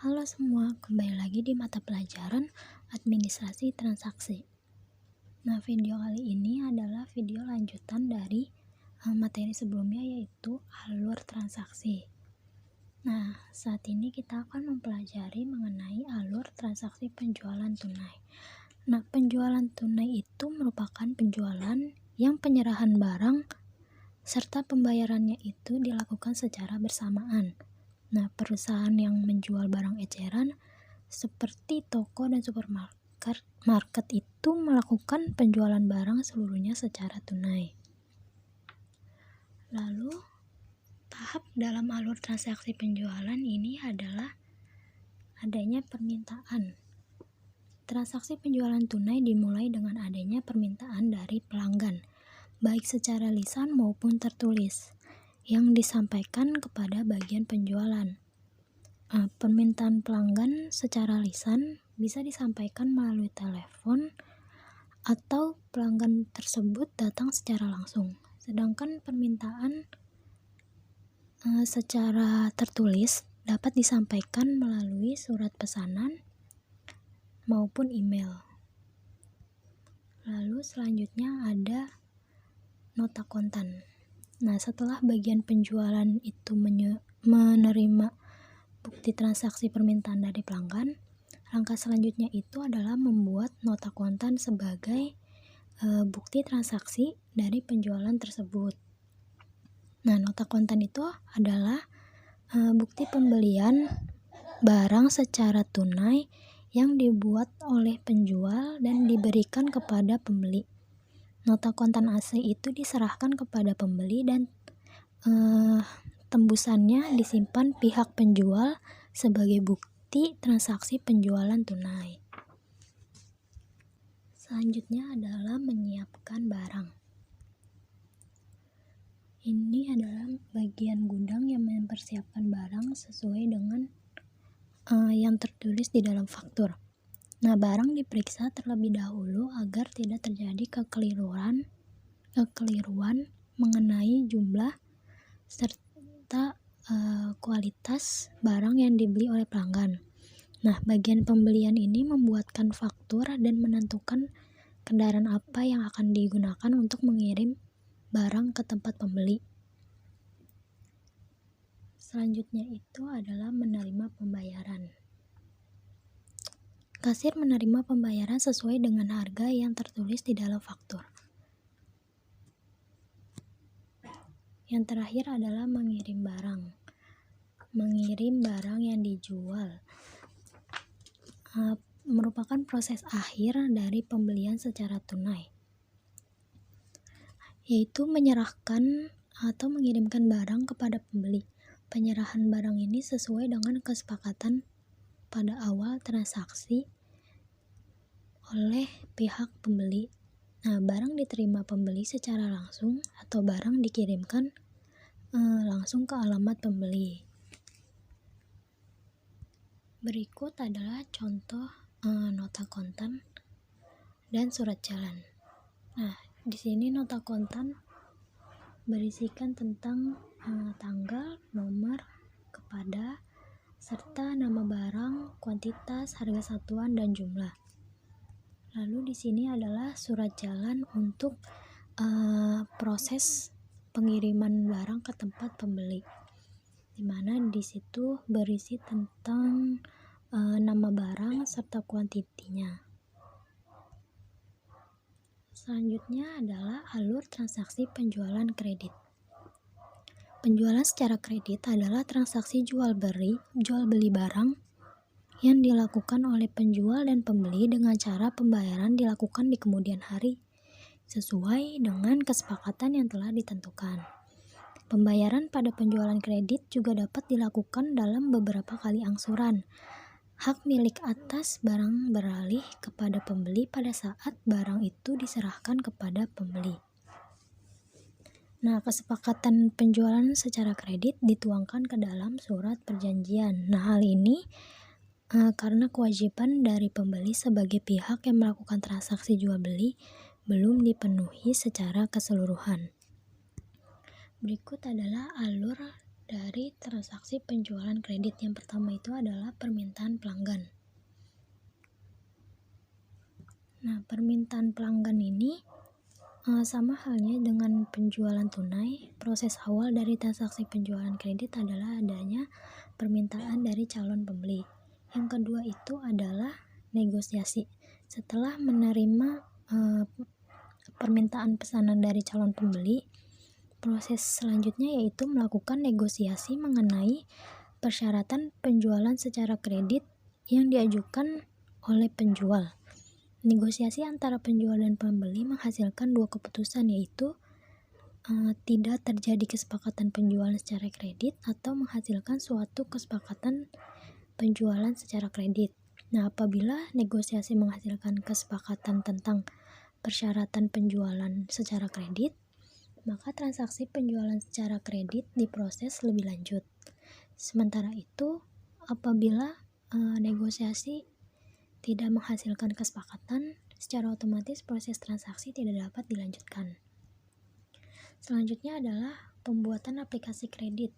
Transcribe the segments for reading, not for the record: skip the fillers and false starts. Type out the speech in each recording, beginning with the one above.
Halo semua, kembali lagi di mata pelajaran administrasi transaksi. Nah, video kali ini adalah video lanjutan dari materi sebelumnya, yaitu alur transaksi. Nah, saat ini kita akan mempelajari mengenai alur transaksi penjualan tunai. Nah, penjualan tunai itu merupakan penjualan yang penyerahan barang serta pembayarannya itu dilakukan secara bersamaan. Nah, perusahaan yang menjual barang eceran seperti toko dan supermarket itu melakukan penjualan barang seluruhnya secara tunai. Lalu, tahap dalam alur transaksi penjualan ini adalah adanya permintaan. Transaksi penjualan tunai dimulai dengan adanya permintaan dari pelanggan, baik secara lisan maupun tertulis, yang disampaikan kepada bagian penjualan. Permintaan pelanggan secara lisan bisa disampaikan melalui telepon atau pelanggan tersebut datang secara langsung. Sedangkan permintaan secara tertulis dapat disampaikan melalui surat pesanan maupun email. Lalu selanjutnya ada nota kontan. Nah, setelah bagian penjualan itu menerima bukti transaksi permintaan dari pelanggan, langkah selanjutnya itu adalah membuat nota kontan sebagai bukti transaksi dari penjualan tersebut. Nah, nota kontan itu adalah bukti pembelian barang secara tunai yang dibuat oleh penjual dan diberikan kepada pembeli. Nota kontan asli itu diserahkan kepada pembeli dan tembusannya disimpan pihak penjual sebagai bukti transaksi penjualan tunai. Selanjutnya adalah menyiapkan barang. Ini adalah bagian gudang yang mempersiapkan barang sesuai dengan yang tertulis di dalam faktur. Nah, barang diperiksa terlebih dahulu agar tidak terjadi kekeliruan mengenai jumlah serta kualitas barang yang dibeli oleh pelanggan. Nah, bagian pembelian ini membuatkan faktur dan menentukan kendaraan apa yang akan digunakan untuk mengirim barang ke tempat pembeli. Selanjutnya itu adalah menerima pembayaran. Kasir menerima pembayaran sesuai dengan harga yang tertulis di dalam faktur. Yang terakhir adalah mengirim barang. Mengirim barang yang dijual merupakan proses akhir dari pembelian secara tunai, yaitu menyerahkan atau mengirimkan barang kepada pembeli. Penyerahan barang ini sesuai dengan kesepakatan pada awal transaksi oleh pihak pembeli. Nah, barang diterima pembeli secara langsung atau barang dikirimkan langsung ke alamat pembeli. Berikut adalah contoh nota kontan dan surat jalan. Nah, di sini nota kontan berisikan tentang tanggal, nomor, kepada, serta nama barang, kuantitas, harga satuan, dan jumlah. Lalu di sini adalah surat jalan untuk proses pengiriman barang ke tempat pembeli, di mana di situ berisi tentang nama barang serta kuantitinya. Selanjutnya adalah alur transaksi penjualan kredit. Penjualan secara kredit adalah transaksi jual beli barang yang dilakukan oleh penjual dan pembeli dengan cara pembayaran dilakukan di kemudian hari sesuai dengan kesepakatan yang telah ditentukan. Pembayaran pada penjualan kredit juga dapat dilakukan dalam beberapa kali angsuran. Hak milik atas barang beralih kepada pembeli pada saat barang itu diserahkan kepada pembeli. Nah, kesepakatan penjualan secara kredit dituangkan ke dalam surat perjanjian. Nah, hal ini karena kewajiban dari pembeli sebagai pihak yang melakukan transaksi jual beli belum dipenuhi secara keseluruhan. Berikut adalah alur dari transaksi penjualan kredit. Yang pertama itu adalah permintaan pelanggan. Nah, permintaan pelanggan ini sama halnya dengan penjualan tunai. Proses awal dari transaksi penjualan kredit adalah adanya permintaan dari calon pembeli. Yang kedua itu adalah negosiasi. Setelah menerima permintaan pesanan dari calon pembeli, proses selanjutnya yaitu melakukan negosiasi mengenai persyaratan penjualan secara kredit yang diajukan oleh penjual. Negosiasi antara penjual dan pembeli menghasilkan dua keputusan, yaitu tidak terjadi kesepakatan penjualan secara kredit atau menghasilkan suatu kesepakatan penjualan secara kredit. Nah, apabila negosiasi menghasilkan kesepakatan tentang persyaratan penjualan secara kredit, maka transaksi penjualan secara kredit diproses lebih lanjut. Sementara itu, apabila negosiasi tidak menghasilkan kesepakatan, secara otomatis proses transaksi tidak dapat dilanjutkan. Selanjutnya adalah pembuatan aplikasi kredit.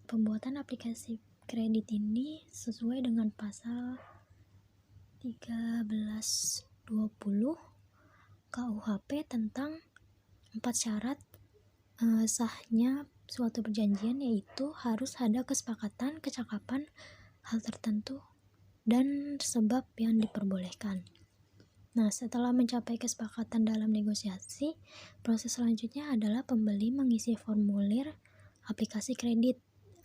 Pembuatan aplikasi kredit ini sesuai dengan pasal 1320 KUHP tentang 4 syarat sahnya suatu perjanjian, yaitu harus ada kesepakatan, kecakapan, hal tertentu, dan sebab yang diperbolehkan. Nah, setelah mencapai kesepakatan dalam negosiasi, proses selanjutnya adalah pembeli mengisi formulir aplikasi kredit.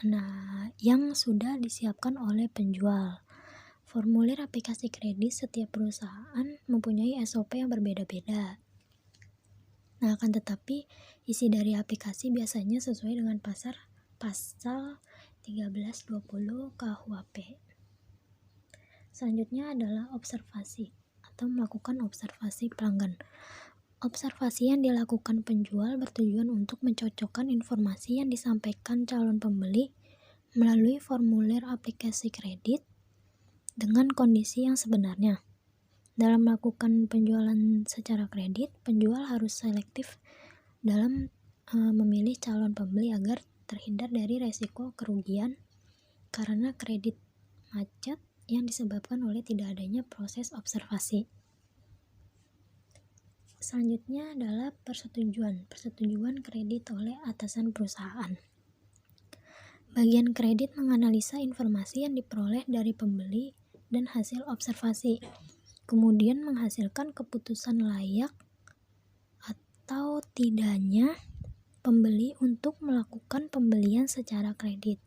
Nah, yang sudah disiapkan oleh penjual. Formulir aplikasi kredit setiap perusahaan mempunyai SOP yang berbeda-beda. Nah, akan tetapi isi dari aplikasi biasanya sesuai dengan pasal 1320 KUHP. Selanjutnya adalah observasi atau melakukan observasi pelanggan. Observasi yang dilakukan penjual bertujuan untuk mencocokkan informasi yang disampaikan calon pembeli melalui formulir aplikasi kredit dengan kondisi yang sebenarnya. Dalam melakukan penjualan secara kredit, penjual harus selektif dalam memilih calon pembeli agar terhindar dari resiko kerugian karena kredit macet yang disebabkan oleh tidak adanya proses observasi. Selanjutnya adalah persetujuan kredit oleh atasan perusahaan. Bagian kredit menganalisa informasi yang diperoleh dari pembeli dan hasil observasi, kemudian menghasilkan keputusan layak atau tidaknya pembeli untuk melakukan pembelian secara kredit.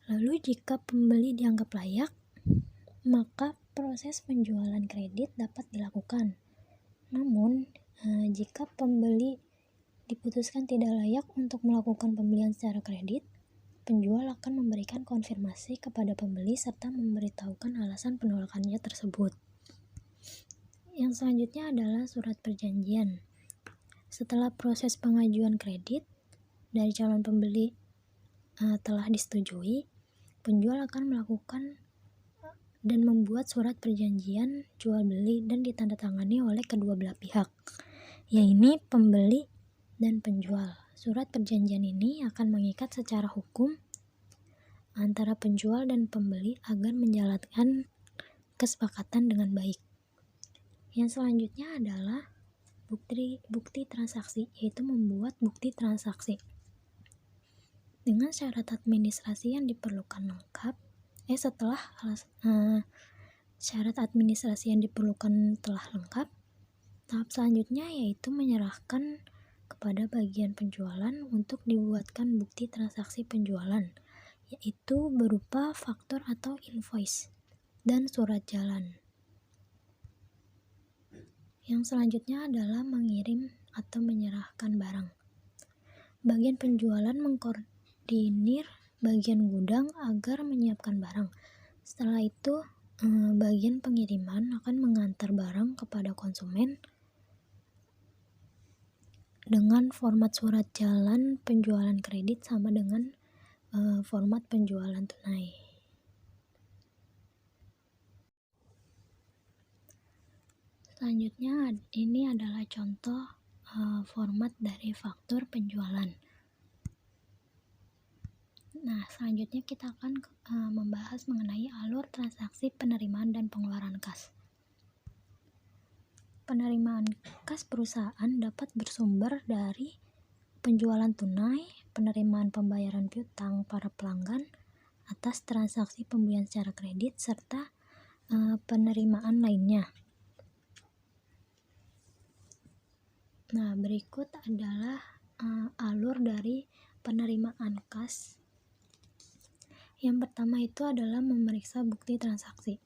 Lalu jika pembeli dianggap layak, maka proses penjualan kredit dapat dilakukan. Namun, jika pembeli diputuskan tidak layak untuk melakukan pembelian secara kredit, penjual akan memberikan konfirmasi kepada pembeli serta memberitahukan alasan penolakannya tersebut. Yang selanjutnya adalah surat perjanjian. Setelah proses pengajuan kredit dari calon pembeli telah disetujui, penjual akan melakukan dan membuat surat perjanjian jual beli dan ditandatangani oleh kedua belah pihak, yaitu pembeli dan penjual. Surat perjanjian ini akan mengikat secara hukum antara penjual dan pembeli agar menjalankan kesepakatan dengan baik. Yang selanjutnya adalah bukti transaksi, yaitu membuat bukti transaksi. Dengan syarat administrasi yang diperlukan lengkap, setelah syarat administrasi yang diperlukan telah lengkap, tahap selanjutnya yaitu menyerahkan kepada bagian penjualan untuk dibuatkan bukti transaksi penjualan, yaitu berupa faktur atau invoice dan surat jalan. Yang selanjutnya adalah mengirim atau menyerahkan barang. Bagian penjualan mengkoordinir bagian gudang agar menyiapkan barang. Setelah itu, bagian pengiriman akan mengantar barang kepada konsumen dengan format surat jalan penjualan kredit sama dengan format penjualan tunai. Selanjutnya, ini adalah contoh format dari faktur penjualan. Nah, selanjutnya kita akan membahas mengenai alur transaksi penerimaan dan pengeluaran kas. Penerimaan kas perusahaan dapat bersumber dari penjualan tunai, penerimaan pembayaran piutang para pelanggan atas transaksi pembelian secara kredit, serta penerimaan lainnya. Nah, berikut adalah alur dari penerimaan kas. Yang pertama itu adalah memeriksa bukti transaksi.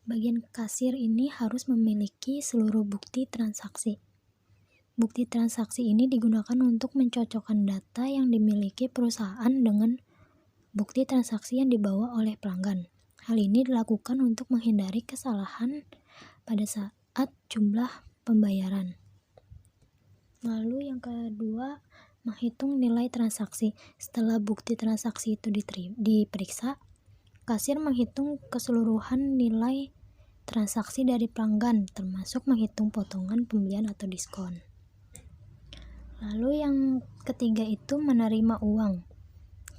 Bagian kasir ini harus memiliki seluruh bukti transaksi. Bukti transaksi ini digunakan untuk mencocokkan data yang dimiliki perusahaan dengan bukti transaksi yang dibawa oleh pelanggan. Hal ini dilakukan untuk menghindari kesalahan pada saat jumlah pembayaran. Lalu yang kedua, menghitung nilai transaksi. Setelah bukti transaksi itu diperiksa, kasir menghitung keseluruhan nilai transaksi dari pelanggan, termasuk menghitung potongan pembelian atau diskon. Lalu yang ketiga itu menerima uang.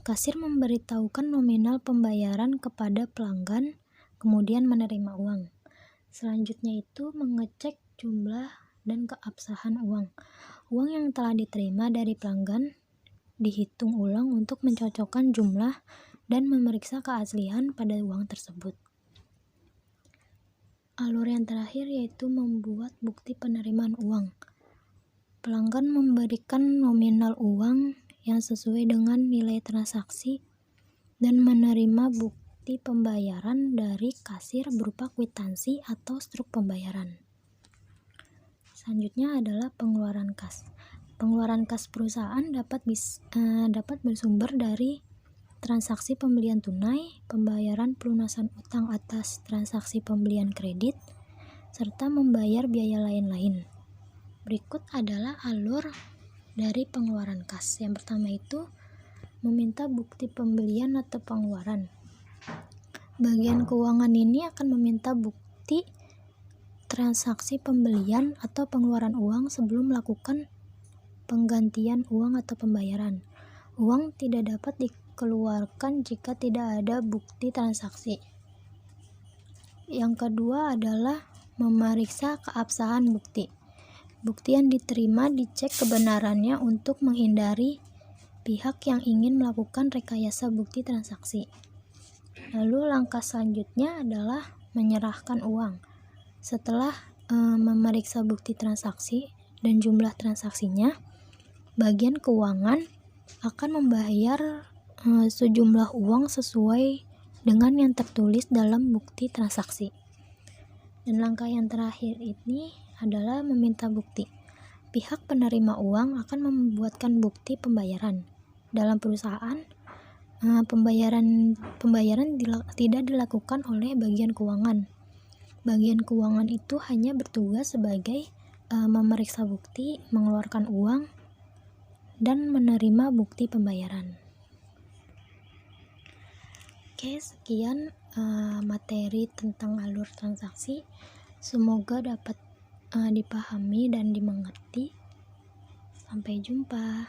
Kasir memberitahukan nominal pembayaran kepada pelanggan, kemudian menerima uang. Selanjutnya itu mengecek jumlah dan keabsahan uang. Uang yang telah diterima dari pelanggan dihitung ulang untuk mencocokkan jumlah dan memeriksa keaslian pada uang tersebut. Alur yang terakhir yaitu membuat bukti penerimaan uang. Pelanggan memberikan nominal uang yang sesuai dengan nilai transaksi dan menerima bukti pembayaran dari kasir berupa kwitansi atau struk pembayaran. Selanjutnya adalah pengeluaran kas. Pengeluaran kas perusahaan dapat bersumber dari transaksi pembelian tunai, pembayaran pelunasan utang atas transaksi pembelian kredit, serta membayar biaya lain-lain. Berikut adalah alur dari pengeluaran kas. Yang pertama itu meminta bukti pembelian atau pengeluaran. Bagian keuangan ini akan meminta bukti transaksi pembelian atau pengeluaran uang sebelum melakukan penggantian uang atau pembayaran. Uang tidak dapat dikeluarkan jika tidak ada bukti transaksi. Yang kedua adalah memeriksa keabsahan bukti. Bukti yang diterima dicek kebenarannya untuk menghindari pihak yang ingin melakukan rekayasa bukti transaksi. Lalu langkah selanjutnya adalah menyerahkan uang. Setelah memeriksa bukti transaksi dan jumlah transaksinya, bagian keuangan akan membayar sejumlah uang sesuai dengan yang tertulis dalam bukti transaksi. Dan langkah yang terakhir ini adalah meminta bukti. Pihak penerima uang akan membuatkan bukti pembayaran. Dalam perusahaan, pembayaran tidak dilakukan oleh bagian keuangan. Bagian keuangan itu hanya bertugas sebagai memeriksa bukti, mengeluarkan uang, dan menerima bukti pembayaran. Oke, sekian materi tentang alur transaksi. Semoga dapat dipahami dan dimengerti. Sampai jumpa.